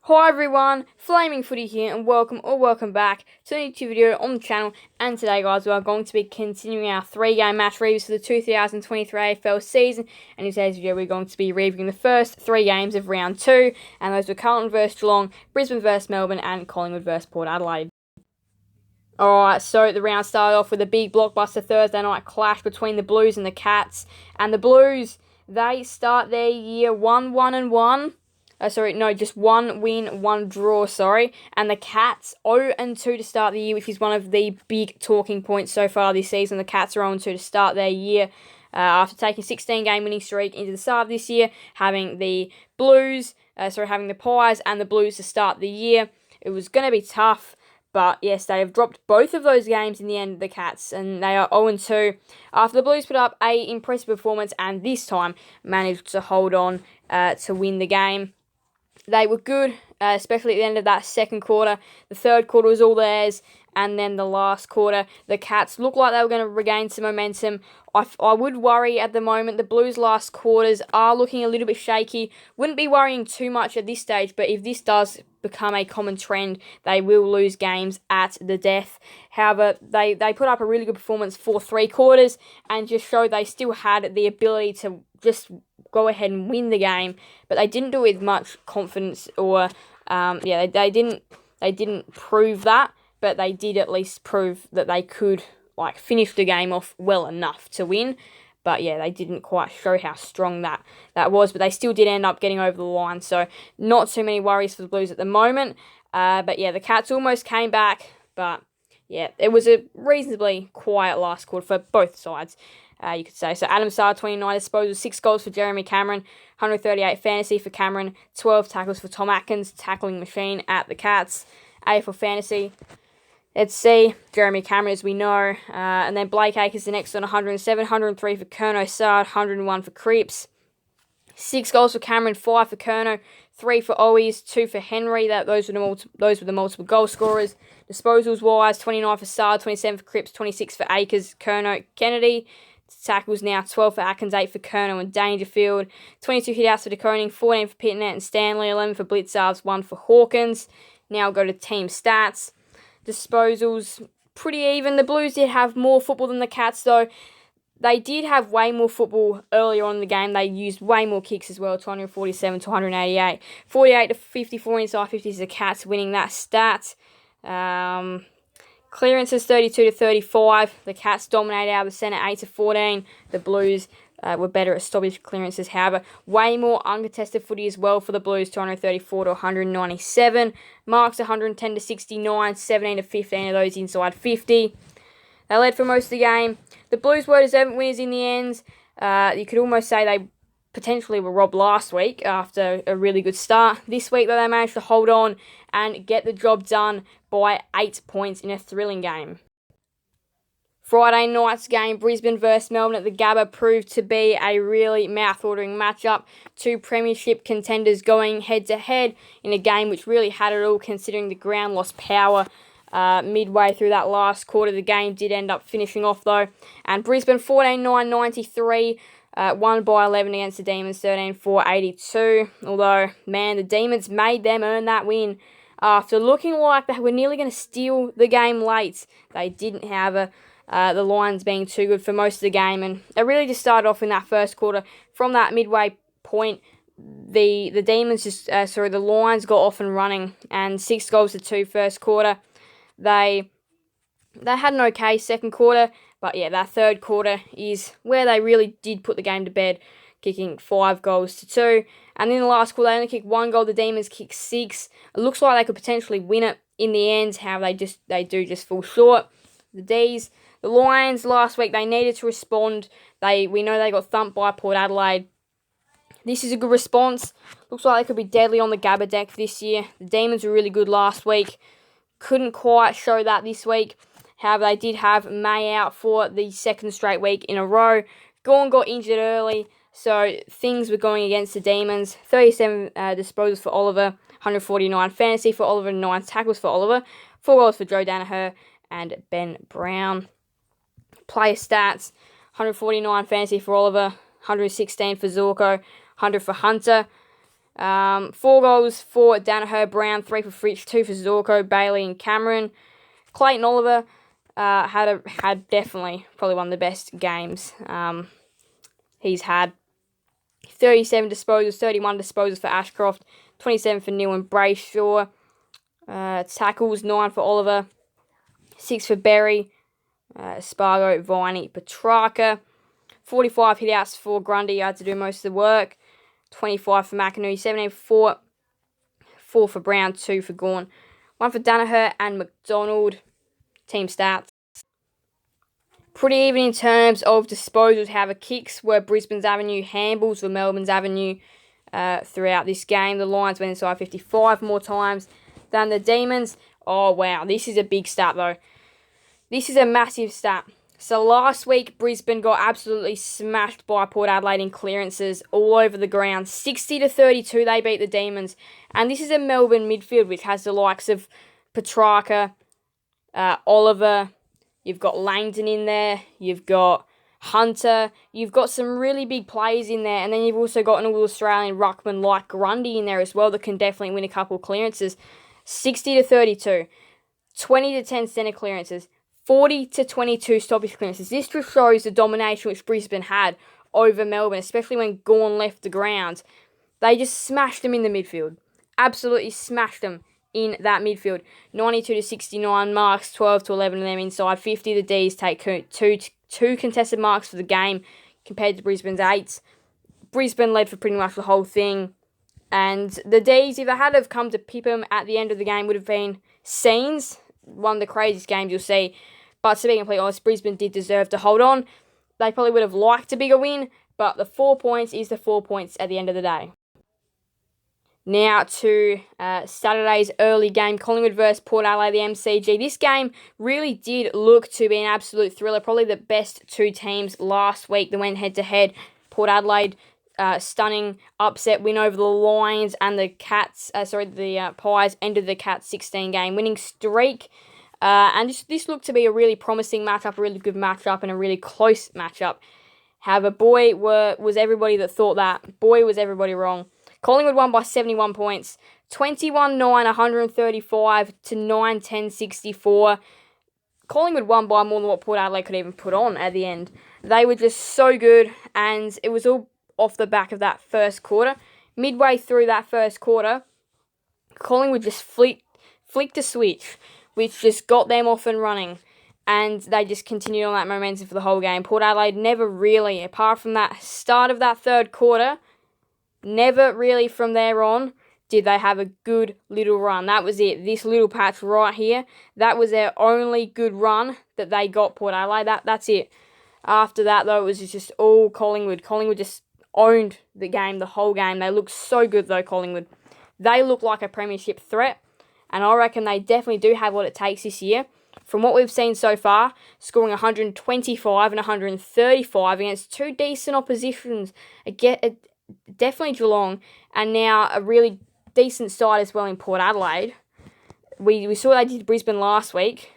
Hi everyone, Flaming Footy here and welcome back to a new YouTube video on the channel. And today guys, we are going to be continuing our 3-game match reviews for the 2023 AFL season. And in today's video we're going to be reviewing the first 3 games of round 2. And those were Carlton vs Geelong, Brisbane vs Melbourne and Collingwood vs Port Adelaide. Alright, so the round started off with a big blockbuster Thursday night clash between the Blues and the Cats. And the Blues, they start their year 1-1-1. Just 1 win, 1 draw, And the Cats 0-2 to start the year, which is one of the big talking points so far this season. The Cats are 0-2 to start their year after taking 16-game winning streak into the start of this year, having the Pies and the Blues to start the year. It was going to be tough, but yes, they have dropped both of those games in the end, the Cats, and they are 0-2 after the Blues put up an impressive performance and this time managed to hold on to win the game. They were good, especially at the end of that second quarter. The third quarter was all theirs, and then the last quarter, the Cats looked like they were going to regain some momentum. I would worry at the moment. The Blues' last quarters are looking a little bit shaky. Wouldn't be worrying too much at this stage, but if this does become a common trend, they will lose games at the death. However, they put up a really good performance for 3 quarters and just showed they still had the ability to just go ahead and win the game, but they didn't do it with much confidence they didn't prove that, but they did at least prove that they could finish the game off well enough to win. But yeah, they didn't quite show how strong that was, but they still did end up getting over the line, so not too many worries for the Blues at the moment. But yeah, the Cats almost came back, but yeah, it was a reasonably quiet last quarter for both sides, you could say. So Adam Sarr, 29 disposals, 6 goals for Jeremy Cameron, 138 fantasy for Cameron, 12 tackles for Tom Atkins, tackling machine at the Cats. AFL fantasy, let's see, Jeremy Cameron, as we know, and then Blake Acres the next on 107, 103 for Kerno Sard, 101 for Cripps. 6 goals for Cameron, 5 for Kerno, 3 for Owies, 2 for Henry. Those were the multiple goal scorers. Disposals wise, 29 for Sard, 27 for Cripps, 26 for Acres, Kerno, Kennedy. Tackles now, 12 for Atkins, 8 for Kerno and Dangerfield. 22 hit-outs for De Koning, 14 for Pitnet and Stanley, 11 for Blitzarves, 1 for Hawkins. Now I'll go to team stats. Disposals, pretty even. The Blues did have more football than the Cats, though. They did have way more football earlier on in the game. They used way more kicks as well, 247 to 188. 48 to 54 inside 50 is the Cats winning that stat. Clearances 32 to 35. The Cats dominated out of the centre 8 to 14. The Blues were better at stoppage clearances. However, way more uncontested footy as well for the Blues, 234 to 197. Marks 110 to 69, 17 to 15 of those inside 50. They led for most of the game. The Blues were deserving winners in the end. You could almost say they potentially were robbed last week after a really good start. This week, though, they managed to hold on and get the job done by 8 points in a thrilling game. Friday night's game, Brisbane vs Melbourne at the Gabba, proved to be a really mouth-watering matchup. 2 premiership contenders going head-to-head in a game which really had it all, considering the ground lost power midway through that last quarter. The game did end up finishing off, though, and Brisbane 14-9-93, won by 11 against the Demons, 13-4-82. Although, man, the Demons made them earn that win. After looking like they were nearly going to steal the game late, they didn't have the Lions being too good for most of the game, and it really just started off in that first quarter. From that midway point, the Lions got off and running, and 6 goals to 2 first quarter. They had an okay second quarter, but yeah, that third quarter is where they really did put the game to bed, kicking 5 goals to 2. And in the last quarter, they only kicked 1 goal. The Demons kicked 6. It looks like they could potentially win it in the end. However, they do just fall short. The Lions last week, they needed to respond. We know they got thumped by Port Adelaide. This is a good response. Looks like they could be deadly on the Gabba deck this year. The Demons were really good last week. Couldn't quite show that this week. However, they did have May out for the second straight week in a row. Gawn got injured early, so things were going against the Demons. 37 disposals for Oliver, 149 fantasy for Oliver, 9 tackles for Oliver, 4 goals for Joe Danaher and Ben Brown. Player stats, 149 fantasy for Oliver, 116 for Zorko, 100 for Hunter. 4 goals for Danaher, Brown, 3 for Fritsch, 2 for Zorko, Bailey and Cameron. Clayton Oliver had definitely probably one of the best games he's had. 37 disposals, 31 disposals for Ashcroft, 27 for Neil and Brayshaw. Tackles, 9 for Oliver, 6 for Berry, Spargo, Viney, Petrarca. 45 hit-outs for Grundy, had to do most of the work. 25 for McInerney, 17 for 4 for Brown, 2 for Gawn. 1 for Danaher and McDonald. Team stats. Pretty even in terms of disposals. However, kicks were Brisbane's avenue, handballs were Melbourne's avenue throughout this game. The Lions went inside 55 more times than the Demons. Oh, wow. This is a big stat, though. This is a massive stat. So last week, Brisbane got absolutely smashed by Port Adelaide in clearances all over the ground. 60-32, they beat the Demons. And this is a Melbourne midfield, which has the likes of Petrarca, Oliver, you've got Langdon in there, you've got Hunter, you've got some really big players in there, and then you've also got an All-Australian ruckman like Grundy in there as well that can definitely win a couple of clearances. 60-32, 20-10 centre clearances, 40-22 stoppage clearances. This just shows the domination which Brisbane had over Melbourne, especially when Gawn left the ground. They just smashed them in the midfield. Absolutely smashed them in that midfield. 92-69 marks, 12-11 of them inside 50. The D's take two contested marks for the game compared to Brisbane's 8. Brisbane led for pretty much the whole thing. And the D's, if they had have come to pip them at the end of the game, would have been scenes. One of the craziest games you'll see. But to be completely honest, Brisbane did deserve to hold on. They probably would have liked a bigger win, but the 4 points is the 4 points at the end of the day. Now to Saturday's early game, Collingwood versus Port Adelaide, the MCG. This game really did look to be an absolute thriller. Probably the best two teams last week that went head-to-head. Port Adelaide, stunning upset win over the Lions, and the Cats, the Pies ended the Cats' 16-game winning streak. And this looked to be a really promising matchup, a really good matchup, and a really close matchup. However, boy, was everybody that thought that. Boy, was everybody wrong. Collingwood won by 71 points, 21-9, 135 to 9-10, 64. Collingwood won by more than what Port Adelaide could even put on at the end. They were just so good, and it was all off the back of that first quarter. Midway through that first quarter, Collingwood just flicked a switch, which just got them off and running, and they just continued on that momentum for the whole game. Port Adelaide never really, apart from that start of that third quarter, never really from there on did they have a good little run. That was it. This little patch right here, that was their only good run that they got, Port Adelaide. That's it. After that, though, it was just all Collingwood. Collingwood just owned the game, the whole game. They looked so good, though, Collingwood. They look like a premiership threat, and I reckon they definitely do have what it takes this year. From what we've seen so far, scoring 125 and 135 against two decent oppositions, definitely Geelong, and now a really decent side as well in Port Adelaide. We saw they did Brisbane last week,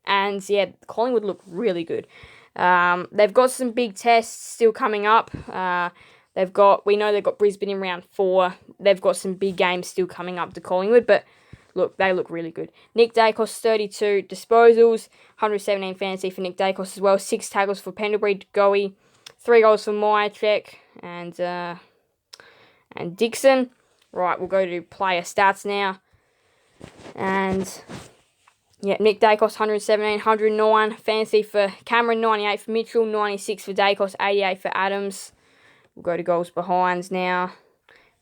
and yeah, Collingwood look really good. They've got some big tests still coming up. We know they've got Brisbane in round 4. They've got some big games still coming up to Collingwood, but look, they look really good. Nick Dacos, 32 disposals, 117 fantasy for Nick Dacos as well. 6 tackles for Pendlebury, Goey, 3 goals for Myercheck, and Dixon. Right, we'll go to player stats now. And yeah, Nick Dacos, 117, 109 fantasy for Cameron, 98 for Mitchell, 96 for Dacos, 88 for Adams. We'll go to goals behinds now.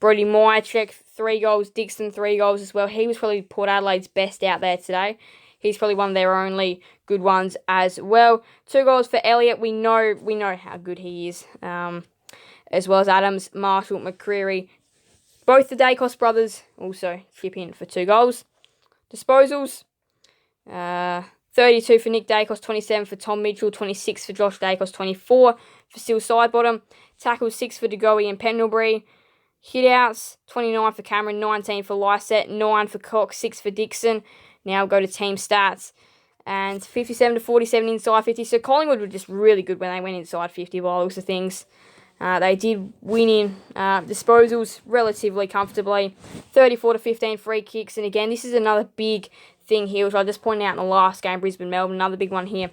Brody Myercheck, 3 goals. Dixon, 3 goals as well. He was probably Port Adelaide's best out there today. He's probably one of their only good ones as well. 2 goals for Elliott. We know how good he is. As well as Adams, Marshall, McCreary. Both the Dacos brothers also chip in for 2 goals. Disposals. 32 for Nick Dacos, 27 for Tom Mitchell, 26 for Josh Dacos, 24 for Steele Sidebottom. Tackles, 6 for DeGoey and Pendlebury. Hitouts, 29 for Cameron, 19 for Lysette, 9 for Cox, 6 for Dixon. Now we'll go to team stats. And 57-47 inside 50. So Collingwood were just really good when they went inside 50 by the looks of things. They did win in disposals relatively comfortably, 34-15 free kicks. And again, this is another big thing here, which I just pointed out in the last game, Brisbane Melbourne, another big one here.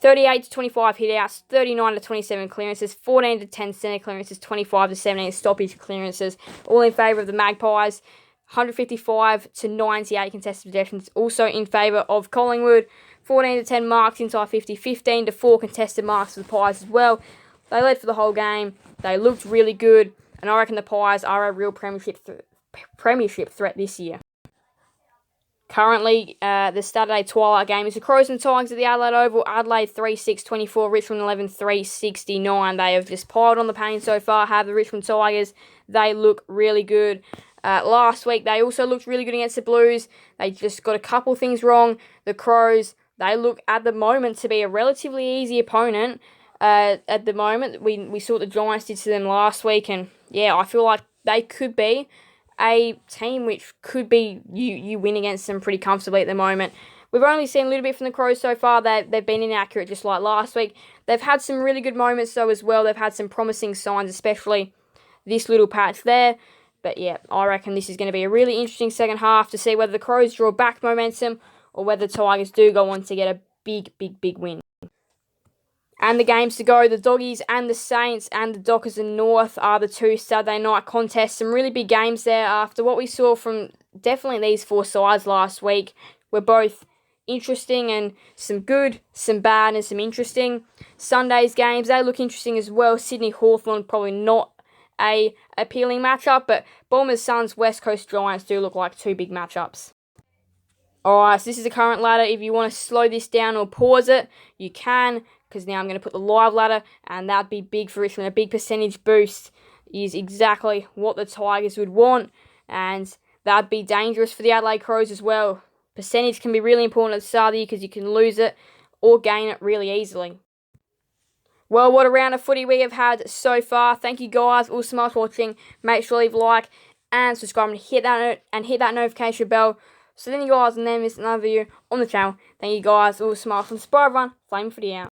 38-25 hit-outs, 39-27 clearances, 14-10 centre clearances, 25-17 stoppage clearances, all in favour of the Magpies. 155-98 contested possessions, also in favour of Collingwood. 14-10 marks inside 50, 15-4 contested marks for the Pies as well. They led for the whole game. They looked really good, and I reckon the Pies are a real premiership threat this year. Currently, the Saturday twilight game is the Crows and Tigers at the Adelaide Oval. Adelaide 3-6-24, Richmond 11-3-69. They have just piled on the pain so far, have the Richmond Tigers. They look really good. Last week, they also looked really good against the Blues. They just got a couple things wrong. The Crows, they look at the moment to be a relatively easy opponent. At the moment, we saw what the Giants did to them last week, and yeah, I feel like they could be a team which could be you win against them pretty comfortably at the moment. We've only seen a little bit from the Crows so far. They've been inaccurate just like last week. They've had some really good moments though as well. They've had some promising signs, especially this little patch there. But yeah, I reckon this is going to be a really interesting second half to see whether the Crows draw back momentum or whether the Tigers do go on to get a big win. And the games to go, the Doggies and the Saints and the Dockers and North are the two Saturday night contests. Some really big games there after what we saw from definitely these four sides last week. Were both interesting and some good, some bad and some interesting. Sunday's games, they look interesting as well. Sydney Hawthorn, probably not a appealing matchup, but Bombers, Suns, West Coast Giants do look like two big matchups. Alright, so this is the current ladder. If you want to slow this down or pause it, you can, because now I'm going to put the live ladder, and that'd be big for Richmond. A big percentage boost is exactly what the Tigers would want, and that'd be dangerous for the Adelaide Crows as well. Percentage can be really important at the start of the year because you can lose it or gain it really easily. Well, what a round of footy we have had so far. Thank you guys all so much for watching. Make sure to leave a like and subscribe and hit that notification bell so then you guys will never miss another video on the channel. Thank you guys all so much. From Spy Everyone, Flame Footy out.